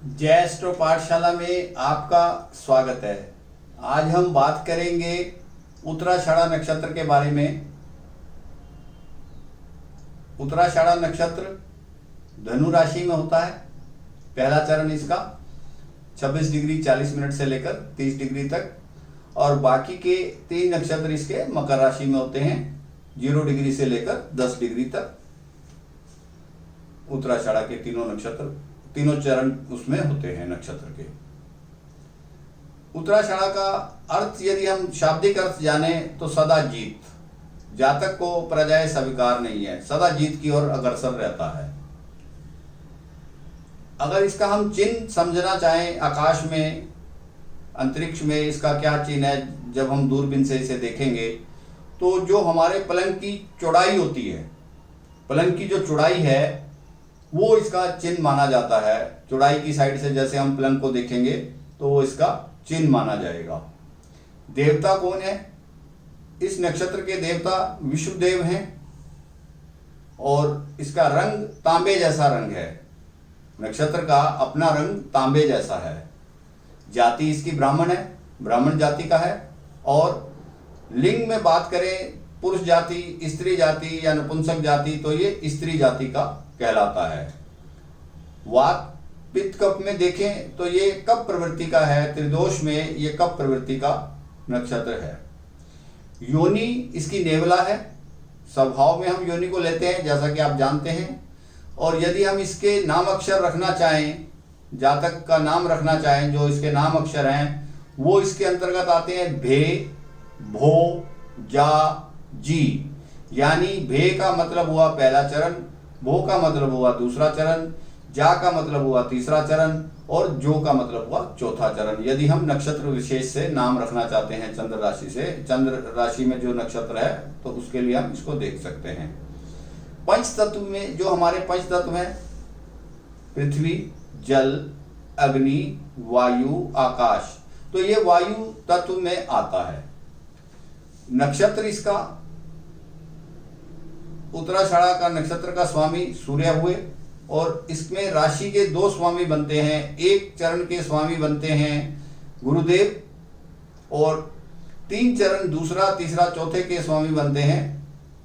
जय एस्ट्रो पाठशाला में आपका स्वागत है। आज हम बात करेंगे उत्तराषाढ़ा नक्षत्र के बारे में। उत्तराषाढ़ा नक्षत्र धनु राशि में होता है। पहला चरण इसका 26 डिग्री 40 मिनट से लेकर 30 डिग्री तक, और बाकी के 3 नक्षत्र इसके मकर राशि में होते हैं 0 डिग्री से लेकर 10 डिग्री तक। उत्तराषाढ़ा के तीनों चरण उसमें होते हैं नक्षत्र के। उत्तराषाढ़ा का अर्थ यदि हम शाब्दिक अर्थ जाने तो सदा जीत। जातक को पराजय स्वीकार नहीं है, सदा जीत की ओर अग्रसर रहता है। अगर इसका हम चिन्ह समझना चाहें, आकाश में अंतरिक्ष में इसका क्या चिन्ह है, जब हम दूरबीन से इसे देखेंगे तो जो हमारे पलंग की चौड़ाई होती है, पलंग की जो चौड़ाई है वो इसका चिन्ह माना जाता है। चौड़ाई की साइड से जैसे हम पलंग को देखेंगे तो वो इसका चिन्ह माना जाएगा। देवता कौन है? इस नक्षत्र के देवता विष्णुदेव हैं और इसका रंग तांबे जैसा रंग है। नक्षत्र का अपना रंग तांबे जैसा है। जाति इसकी ब्राह्मण है, ब्राह्मण जाति का है। और लिंग में बात करें, पुरुष जाति, स्त्री जाति या नपुंसक जाति, तो ये स्त्री जाति का कहलाता है। वात पित्त कफ में देखें तो ये कफ प्रवृत्ति का है। त्रिदोष में ये कफ प्रवृत्ति का नक्षत्र है। योनि इसकी नेवला है। स्वभाव में हम योनि को लेते हैं, जैसा कि आप जानते हैं। और यदि हम इसके नाम अक्षर रखना चाहें, जातक का नाम रखना चाहें, जो इसके नाम अक्षर हैं वो इसके अंतर्गत आते हैं भे, भो, जा, जी। यानी भे का मतलब हुआ पहला चरण, भो का मतलब हुआ दूसरा चरण, जा का मतलब हुआ तीसरा चरण, और जो का मतलब हुआ चौथा चरण। यदि हम नक्षत्र विशेष से नाम रखना चाहते हैं चंद्र राशि से, चंद्र राशि में जो नक्षत्र है तो उसके लिए हम इसको देख सकते हैं। पंच तत्व में जो हमारे पंच तत्व हैं, पृथ्वी, जल, अग्नि, वायु, आकाश, तो ये वायु तत्व में आता है। नक्षत्र इसका उत्तराषाढ़ा का नक्षत्र का स्वामी सूर्य हुए, और इसमें राशि के 2 स्वामी बनते हैं। एक चरण के स्वामी बनते हैं गुरुदेव, और 3 चरण दूसरा, तीसरा, चौथे के स्वामी बनते हैं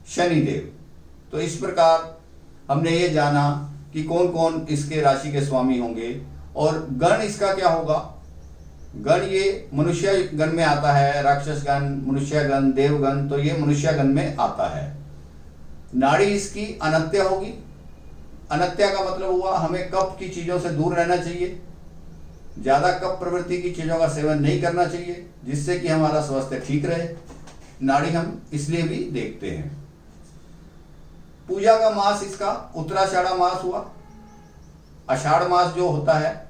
शनिदेव। तो इस प्रकार हमने ये जाना कि कौन कौन इसके राशि के स्वामी होंगे। और गण इसका क्या होगा? गण ये मनुष्य गण में आता है। राक्षस गण, मनुष्य गण, देवगण, तो ये मनुष्य गण में आता है। नाड़ी इसकी अनत्या होगी। अनत्या का मतलब हुआ हमें कफ की चीजों से दूर रहना चाहिए, ज्यादा कफ प्रवृत्ति की चीजों का सेवन नहीं करना चाहिए, जिससे कि हमारा स्वास्थ्य ठीक रहे। नाड़ी हम इसलिए भी देखते हैं। पूजा का मास इसका उत्तराषाढ़ा मास हुआ। आषाढ़ मास जो होता है,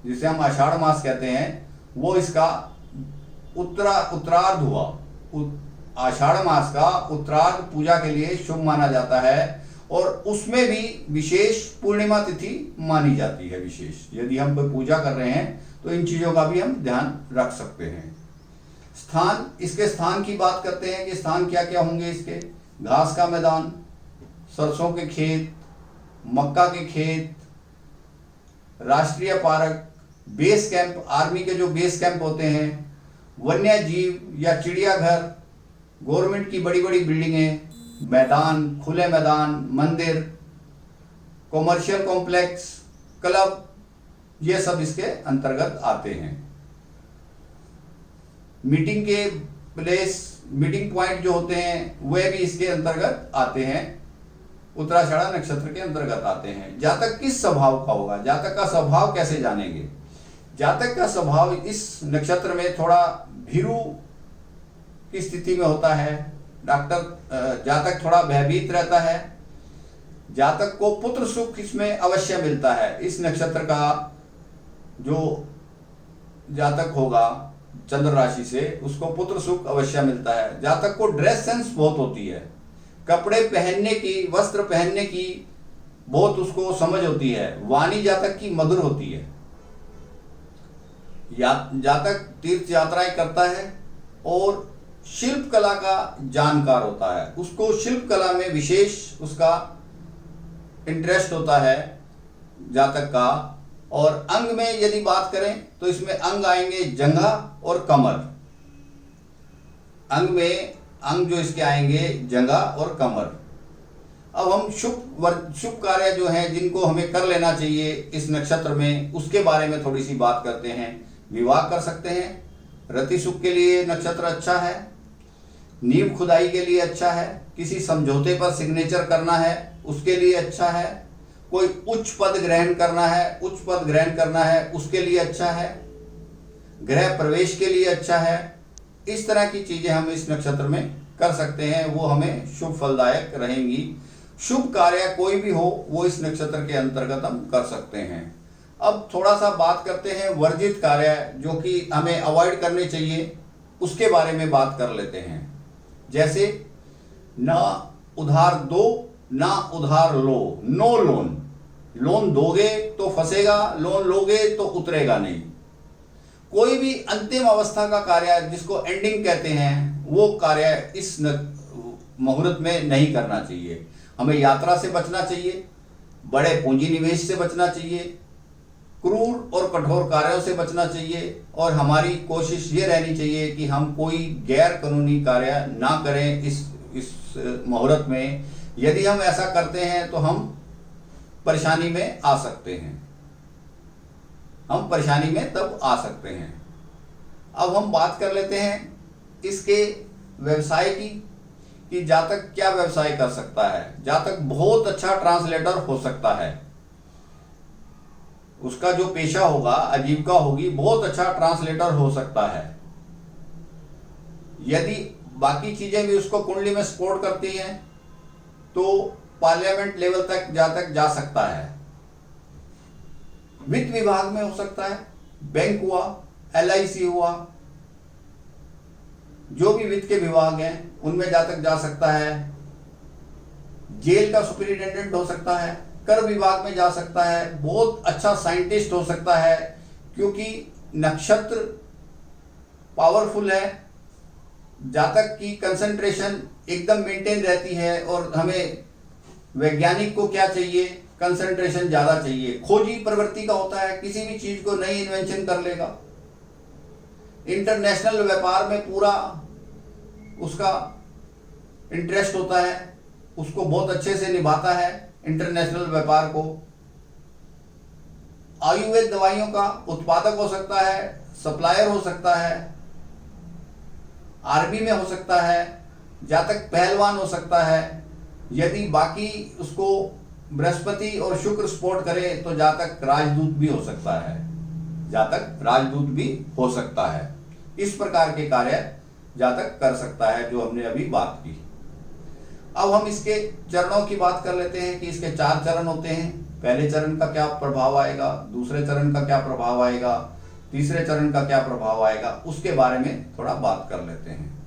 जिसे हम आषाढ़ मास कहते हैं, वो इसका उत्तरार्ध हुआ। आषाढ़ मास का उत्तरार्ध पूजा के लिए शुभ माना जाता है, और उसमें भी विशेष पूर्णिमा तिथि मानी जाती है। विशेष यदि हम कोई पूजा कर रहे हैं तो इन चीजों का भी हम ध्यान रख सकते हैं। स्थान, इसके स्थान की बात करते हैं कि स्थान क्या क्या होंगे इसके। घास का मैदान, सरसों के खेत, मक्का के खेत, राष्ट्रीय पार्क, बेस कैंप, आर्मी के जो बेस कैंप होते हैं, वन्य जीव या चिड़ियाघर, गवर्नमेंट की बड़ी बड़ी बिल्डिंगें, मैदान, खुले मैदान, मंदिर, कॉमर्शियल कॉम्प्लेक्स, क्लब, ये सब इसके अंतर्गत आते हैं। मीटिंग के प्लेस, मीटिंग पॉइंट जो होते हैं वे भी इसके अंतर्गत आते हैं, उत्तराषाढ़ा नक्षत्र के अंतर्गत आते हैं। जातक किस स्वभाव का होगा? जातक का स्वभाव कैसे जानेंगे? जातक का स्वभाव इस नक्षत्र में थोड़ा भीरू की स्थिति में होता है। जातक थोड़ा भयभीत रहता है। जातक को पुत्र सुख इसमें अवश्य मिलता है। इस नक्षत्र का जो जातक होगा चंद्र राशि से, उसको पुत्र सुख अवश्य मिलता है। जातक को ड्रेस सेंस बहुत होती है। कपड़े पहनने की, वस्त्र पहनने की बहुत उसको समझ होती है। वाणी जातक की मधुर होती है। जातक तीर्थ यात्राएं करता है और शिल्प कला का जानकार होता है। उसको शिल्प कला में विशेष उसका इंटरेस्ट होता है जातक का। और अंग में यदि बात करें तो इसमें अंग आएंगे जंघा और कमर। अंग में अंग जो इसके आएंगे जंघा और कमर। अब हम शुभ कार्य जो है जिनको हमें कर लेना चाहिए इस नक्षत्र में, उसके बारे में थोड़ी सी बात करते हैं। विवाह कर सकते हैं, रति सुख के लिए नक्षत्र अच्छा है, नींव खुदाई के लिए अच्छा है, किसी समझौते पर सिग्नेचर करना है उसके लिए अच्छा है, कोई उच्च पद ग्रहण करना है उसके लिए अच्छा है, गृह प्रवेश के लिए अच्छा है। इस तरह की चीजें हम इस नक्षत्र में कर सकते हैं, वो हमें शुभ फलदायक रहेंगी। शुभ कार्य कोई भी हो वो इस नक्षत्र के अंतर्गत हम कर सकते हैं। अब थोड़ा सा बात करते हैं वर्जित कार्य जो कि हमें अवॉइड करने चाहिए, उसके बारे में बात कर लेते हैं। जैसे ना उधार दो ना उधार लो, नो लोन। लोन दोगे तो फंसेगा, लोन लोगे तो उतरेगा नहीं। कोई भी अंतिम अवस्था का कार्य जिसको एंडिंग कहते हैं वो कार्य इस मुहूर्त में नहीं करना चाहिए। हमें यात्रा से बचना चाहिए, बड़े पूंजी निवेश से बचना चाहिए, क्रूर और कठोर कार्यों से बचना चाहिए, और हमारी कोशिश ये रहनी चाहिए कि हम कोई गैर कानूनी कार्य ना करें इस मुहूर्त में। यदि हम ऐसा करते हैं तो हम परेशानी में आ सकते हैं, हम परेशानी में तब आ सकते हैं। अब हम बात कर लेते हैं इसके व्यवसाय की कि जातक क्या व्यवसाय कर सकता है। जातक बहुत अच्छा ट्रांसलेटर हो सकता है, उसका जो पेशा होगा, आजीविका होगी, बहुत अच्छा ट्रांसलेटर हो सकता है। यदि बाकी चीजें भी उसको कुंडली में सपोर्ट करती हैं तो पार्लियामेंट लेवल तक जातक जा सकता है। वित्त विभाग में हो सकता है, बैंक हुआ, LIC हुआ, जो भी वित्त के विभाग हैं उनमें जातक जा सकता है। जेल का सुपरिटेंडेंट हो सकता है, कर विभाग में जा सकता है, बहुत अच्छा साइंटिस्ट हो सकता है, क्योंकि नक्षत्र पावरफुल है। जातक की कंसंट्रेशन एकदम मेंटेन रहती है, और हमें वैज्ञानिक को क्या चाहिए, कंसंट्रेशन ज्यादा चाहिए। खोजी प्रवृत्ति का होता है, किसी भी चीज को नई इन्वेंशन कर लेगा। इंटरनेशनल व्यापार में पूरा उसका इंटरेस्ट होता है, उसको बहुत अच्छे से निभाता है इंटरनेशनल व्यापार को। आयुर्वेद दवाइयों का उत्पादक हो सकता है, सप्लायर हो सकता है, आर्मी में हो सकता है, जातक पहलवान हो सकता है। यदि बाकी उसको बृहस्पति और शुक्र सपोर्ट करे तो जातक राजदूत भी हो सकता है, जातक राजदूत भी हो सकता है। इस प्रकार के कार्य जातक कर सकता है जो हमने अभी बात की। अब हम इसके चरणों की बात कर लेते हैं कि इसके 4 चरण होते हैं। पहले चरण का क्या प्रभाव आएगा, दूसरे चरण का क्या प्रभाव आएगा, तीसरे चरण का क्या प्रभाव आएगा, उसके बारे में थोड़ा बात कर लेते हैं।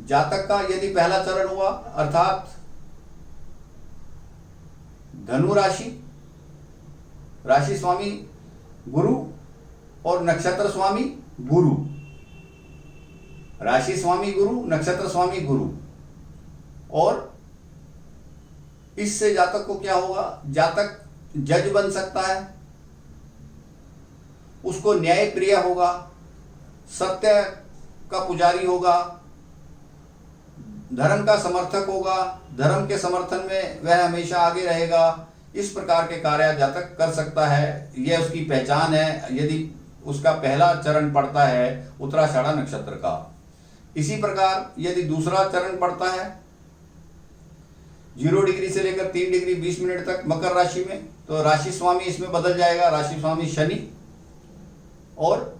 जातक का यदि पहला चरण हुआ अर्थात धनु राशि, राशि स्वामी गुरु और नक्षत्र स्वामी गुरु, राशि स्वामी गुरु, नक्षत्र स्वामी गुरु, और इससे जातक को क्या होगा, जातक जज बन सकता है, उसको न्याय प्रिय होगा, सत्य का पुजारी होगा, धर्म का समर्थक होगा, धर्म के समर्थन में वह हमेशा आगे रहेगा। इस प्रकार के कार्य जातक कर सकता है, यह उसकी पहचान है यदि उसका पहला चरण पड़ता है उत्तराषाढ़ा नक्षत्र का। इसी प्रकार यदि दूसरा चरण पड़ता है 0 डिग्री से लेकर 3 डिग्री 20 मिनट तक मकर राशि में, तो राशि स्वामी इसमें बदल जाएगा, राशि स्वामी शनि, और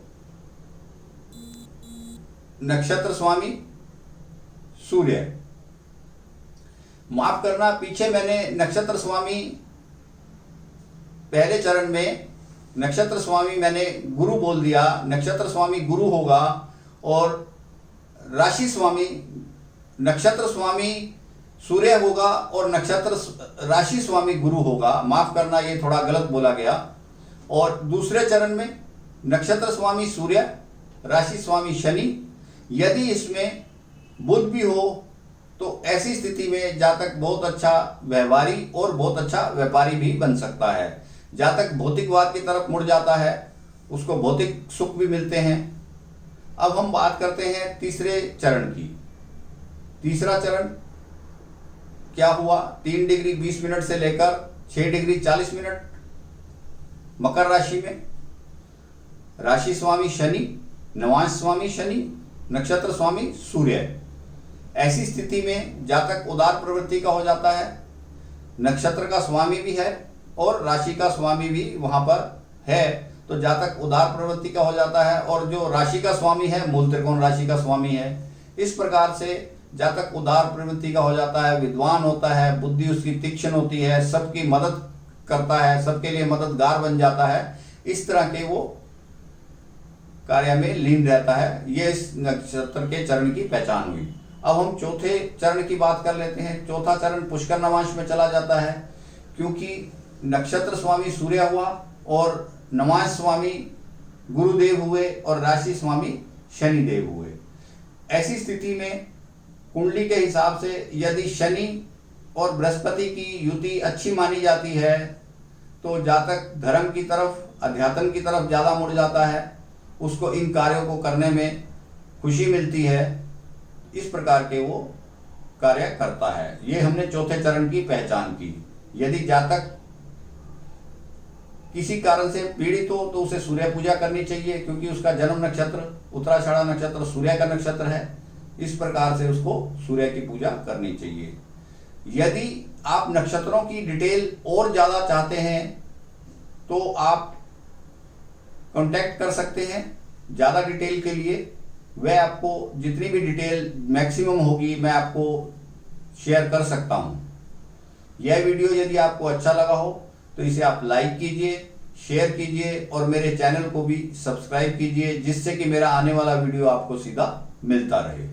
नक्षत्र स्वामी सूर्य। माफ करना, पीछे मैंने नक्षत्र स्वामी पहले चरण में नक्षत्र स्वामी मैंने गुरु बोल दिया, नक्षत्र स्वामी गुरु होगा, और राशि स्वामी नक्षत्र स्वामी सूर्य होगा और नक्षत्र राशि स्वामी गुरु होगा। माफ करना, ये थोड़ा गलत बोला गया। और दूसरे चरण में नक्षत्र स्वामी सूर्य, राशि स्वामी शनि। यदि इसमें बुध भी हो तो ऐसी स्थिति में जातक बहुत अच्छा व्यवहारी और बहुत अच्छा व्यापारी भी बन सकता है। जातक भौतिकवाद की तरफ मुड़ जाता है, उसको भौतिक सुख भी मिलते हैं। अब हम बात करते हैं तीसरे चरण की। तीसरा चरण क्या हुआ? 3 डिग्री 20 मिनट से लेकर 6 डिग्री 40 मिनट मकर राशि में। राशि स्वामी शनि, नवांश स्वामी शनि, नक्षत्र स्वामी सूर्य। ऐसी स्थिति में जातक उदार प्रवृत्ति का हो जाता है, नक्षत्र का स्वामी भी है और राशि का स्वामी भी वहां पर है, तो जातक उदार प्रवृत्ति का हो जाता है। और जो राशि का स्वामी है मूल त्रिकोण राशि का स्वामी है। इस प्रकार से जातक उदार प्रवृत्ति का हो जाता है, विद्वान होता है, बुद्धि उसकी तीक्ष्ण होती है, सबकी मदद करता है, सबके लिए मददगार बन जाता है। इस तरह के वो कार्य में लीन रहता है। ये इस नक्षत्र के चरण की पहचान हुई। अब हम चौथे चरण की बात कर लेते हैं। चौथा चरण पुष्कर नवांश में चला जाता है, क्योंकि नक्षत्र स्वामी सूर्य हुआ और नवांश स्वामी गुरुदेव हुए और राशि स्वामी शनिदेव हुए। ऐसी स्थिति में कुंडली के हिसाब से यदि शनि और बृहस्पति की युति अच्छी मानी जाती है तो जातक धर्म की तरफ, अध्यात्म की तरफ ज़्यादा मुड़ जाता है, उसको इन कार्यों को करने में खुशी मिलती है। इस प्रकार के वो कार्य करता है। ये हमने चौथे चरण की पहचान की। यदि जातक किसी कारण से पीड़ित हो तो उसे सूर्य पूजा करनी चाहिए, क्योंकि उसका जन्म नक्षत्र उत्तराषाढ़ा नक्षत्र सूर्य का नक्षत्र है। इस प्रकार से उसको सूर्य की पूजा करनी चाहिए। यदि आप नक्षत्रों की डिटेल और ज़्यादा चाहते हैं तो आप कांटेक्ट कर सकते हैं ज़्यादा डिटेल के लिए। वह आपको जितनी भी डिटेल मैक्सिमम होगी मैं आपको शेयर कर सकता हूं। यह वीडियो यदि आपको अच्छा लगा हो तो इसे आप लाइक कीजिए, शेयर कीजिए और मेरे चैनल को भी सब्सक्राइब कीजिए, जिससे कि मेरा आने वाला वीडियो आपको सीधा मिलता रहे।